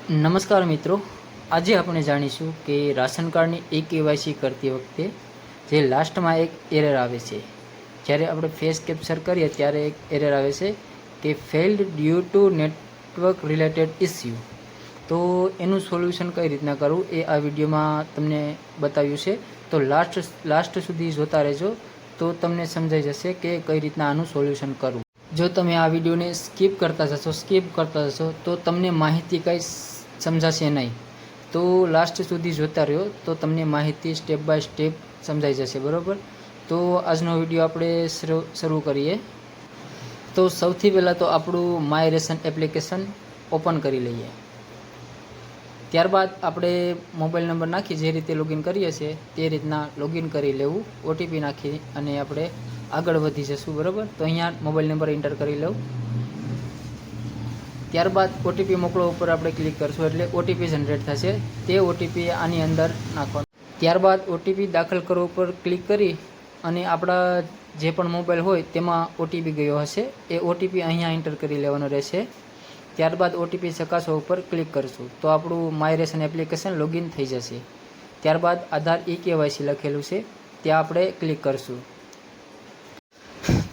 નમસ્કાર મિત્રો, આજે આપણે જાણીશું કે રાશન કાર્ડની KYC કરતી વખતે જે લાસ્ટમાં એક એરર આવે છે, જ્યારે આપણે ફેસ કેપ્ચર કરીએ ત્યારે એક એરર આવે છે કે failed due to network related issue. તો એનું સોલ્યુશન કઈ રીતના કરવું એ આ વિડીયોમાં તમને બતાવ્યું છે. તો લાસ્ટ સુધી જોતા રહેજો તો તમને સમજાઈ જશે કે કઈ રીતના આનું સોલ્યુશન કરવું. જો તમે આ વિડીયોને સ્કીપ કરતા જશો તો તમને માહિતી કંઈ સમજાશે નહીં. તો લાસ્ટ સુધી જોતા રહ્યો તો તમને માહિતી સ્ટેપ બાય સ્ટેપ સમજાઈ જશે, બરાબર. તો આજનો વિડીયો આપણે શરૂ કરીએ. તો સૌથી પહેલાં તો આપણું માય રેશન એપ્લિકેશન ઓપન કરી લઈએ. ત્યારબાદ આપણે મોબાઈલ નંબર નાખી જે રીતે લોગિન કરીએ છીએ તે રીતના લોગિન કરી લેવું. OTP નાખી અને આપણે આગળ વધી જશું, બરાબર. તો અહીંયા મોબાઈલ નંબર એન્ટર કરી લઉં. ત્યારબાદ OTP મોકલો ઉપર આપણે ક્લિક કરશું એટલે OTP જનરેટ થશે. તે OTP આની અંદર નાખવાનો. ત્યારબાદ OTP દાખલ કરો ઉપર ક્લિક કરી અને આપણા જે પણ મોબાઈલ હોય તેમાં OTP ગયો હશે એ OTP અહીંયા એન્ટર કરી લેવાનો રહેશે. ત્યારબાદ OTP ચકાસો ઉપર ક્લિક કરશું તો આપણું માય રેશન એપ્લિકેશન લોગિન થઈ જશે. ત્યારબાદ આધાર KYC લખેલું છે ત્યાં આપણે ક્લિક કરશું.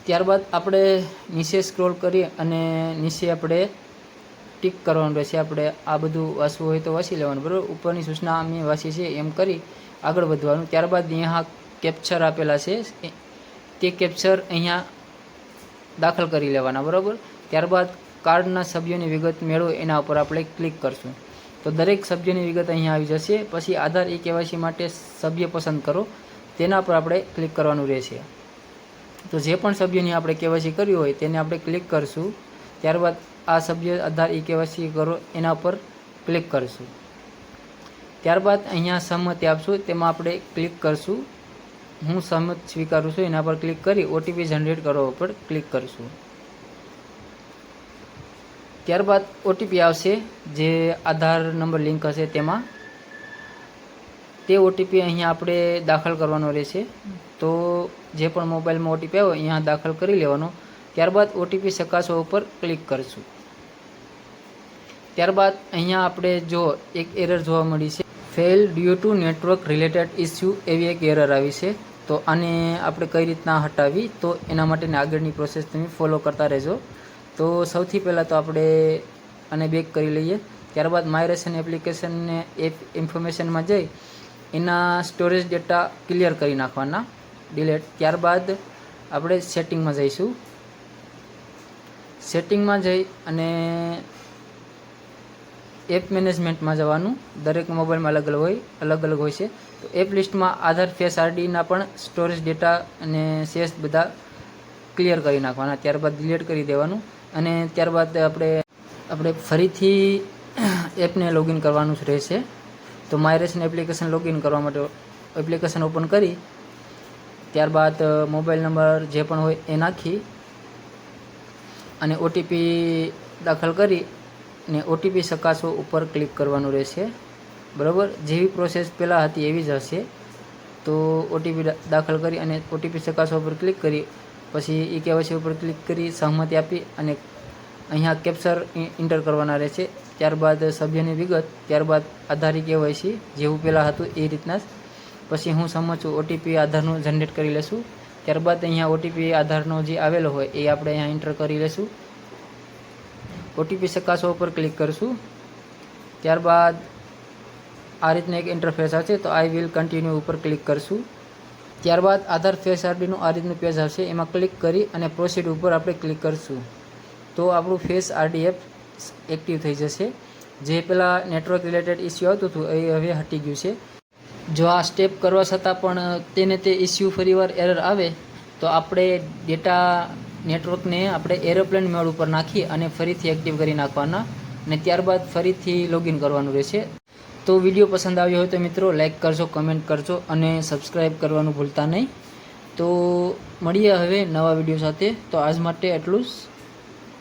ત્યારબાદ આપણે નીચે સ્ક્રોલ કરી અને નીચે આપણે ટિક કરવાનું રહેશે. આપણે આ બધું વાંચવું હોય તો વાંચી લેવાનું, બરાબર. ઉપરની સૂચના અમે વાંચી છે એમ કરી આગળ વધવાનું. ત્યારબાદ અહીંયા કેપ્ચર આપેલા છે તે કેપ્ચર અહીંયા દાખલ કરી લેવાના, બરાબર. ત્યારબાદ કાર્ડના સભ્યોની વિગત મેળવો એના ઉપર આપણે ક્લિક કરશું તો દરેક સભ્યની વિગત અહીંયા આવી જશે. પછી આધાર KYC માટે સભ્ય પસંદ કરો તેના પર આપણે ક્લિક કરવાનું રહેશે. તો જે પણ સભ્યની આપણે KYC કર્યું હોય તેને આપણે ક્લિક કરશું. ત્યારબાદ આ સભ્ય આધાર KYC કરો એના પર ક્લિક કરશું. ત્યારબાદ અહીંયા સહમતિ આપશું તેમાં આપણે ક્લિક કરશું. હું સહમત સ્વીકારું છું એના પર ક્લિક કરી OTP જનરેટ કરવા ઉપર ક્લિક કરશું. ત્યારબાદ OTP આવશે જે આધાર નંબર લિંક હશે તેમાં. તે OTP અહીંયા આપણે દાખલ કરવાનો રહેશે. તો જે પણ મોબાઈલમાં OTP આવ્યો અહીંયા દાખલ કરી લેવાનો. ત્યારબાદ OTP ચકાસો ઉપર ક્લિક કરશું. ત્યારબાદ અહીંયા આપણે જો એક એરર જોવા મળી છે, fail due to network related issue એવી એક એરર આવી છે. તો આને આપણે કઈ રીતના હટાવી તો એના માટેની આગળની પ્રોસેસ તમે ફોલો કરતા રહેજો. તો સૌથી પહેલાં તો આપણે આને બેક કરી લઈએ. ત્યારબાદ માય રેશન એપ્લિકેશનને એપ ઇન્ફોર્મેશનમાં જઈ એના સ્ટોરેજ ડેટા ક્લિયર કરી નાખવાના, ડિલેટ. ત્યારબાદ આપણે સેટિંગમાં જઈશું. સેટિંગમાં જઈ અને એપ મેનેજમેન્ટમાં જવાનું. દરેક મોબાઈલમાં અલગ અલગ હોય છે. તો એપ લિસ્ટમાં આધાર ફેસ RDના પણ સ્ટોરેજ ડેટા અને શેષ બધા ક્લિયર કરી નાખવાના. ત્યારબાદ ડિલીટ કરી દેવાનું અને ત્યારબાદ આપણે ફરીથી એપને લોગિન કરવાનું જ રહેશે. તો માય રેશન એપ્લિકેશન લોગિન કરવા માટે એપ્લિકેશન ઓપન કરી ત્યારબાદ મોબાઈલ નંબર જે પણ હોય એ નાખી અને OTP દાખલ કરી ને OTP ચકાસો ઉપર ક્લિક કરવાનું રહેશે, બરાબર. જેવી પ્રોસેસ પહેલાં હતી એવી જ હશે. તો OTP દાખલ કરી અને OTP ચકાસો ઉપર ક્લિક કરી પછી KYC ઉપર ક્લિક કરી સહમતિ આપી અને અહીંયા કેપ્ચર એન્ટર કરવાના રહેશે. ત્યારબાદ સભ્યની વિગત, ત્યારબાદ આધાર KYC જેવું પહેલાં હતું એ રીતના જ. પછી હું સમજ છું OTP આધારનું જનરેટ કરી લેશું. ત્યારબાદ અહીંયા OTP આધારનો જે આવેલો હોય એ આપણે અહીંયા એન્ટર કરી લેશું. OTP ચકાસો ઉપર ક્લિક કરશું. ત્યારબાદ આ રીતના એક ઇન્ટરફેસ આવશે તો આઈ વિલ કન્ટિન્યુ ઉપર ક્લિક કરશું. ત્યારબાદ આધાર ફેસ RDનું આ રીતનું પેજ આવશે એમાં ક્લિક કરી અને પ્રોસીડ ઉપર આપણે ક્લિક કરશું તો આપણું ફેસ RD એપ એક્ટિવ થઈ જશે. જે પહેલાં નેટવર્ક રિલેટેડ ઇસ્યુ આવતું હતું એ હવે હટી ગયું છે. જો આ સ્ટેપ કરવા છતાં પણ તે ઇસ્યુ ફરીવાર એરર આવે તો આપણે ડેટા નેટવર્કને આપણે એરોપ્લેન મોડ ઉપર નાખી અને ફરીથી એક્ટિવ કરી નાખવાના અને ત્યારબાદ ફરીથી લોગિન કરવાનું રહેશે. તો વિડીયો પસંદ આવ્યો હોય તો મિત્રો લાઈક કરજો, કમેન્ટ કરજો અને સબસ્ક્રાઈબ કરવાનું ભૂલતા નહીં. તો મળીએ હવે નવા વિડીયો સાથે. તો આજ માટે એટલું જ.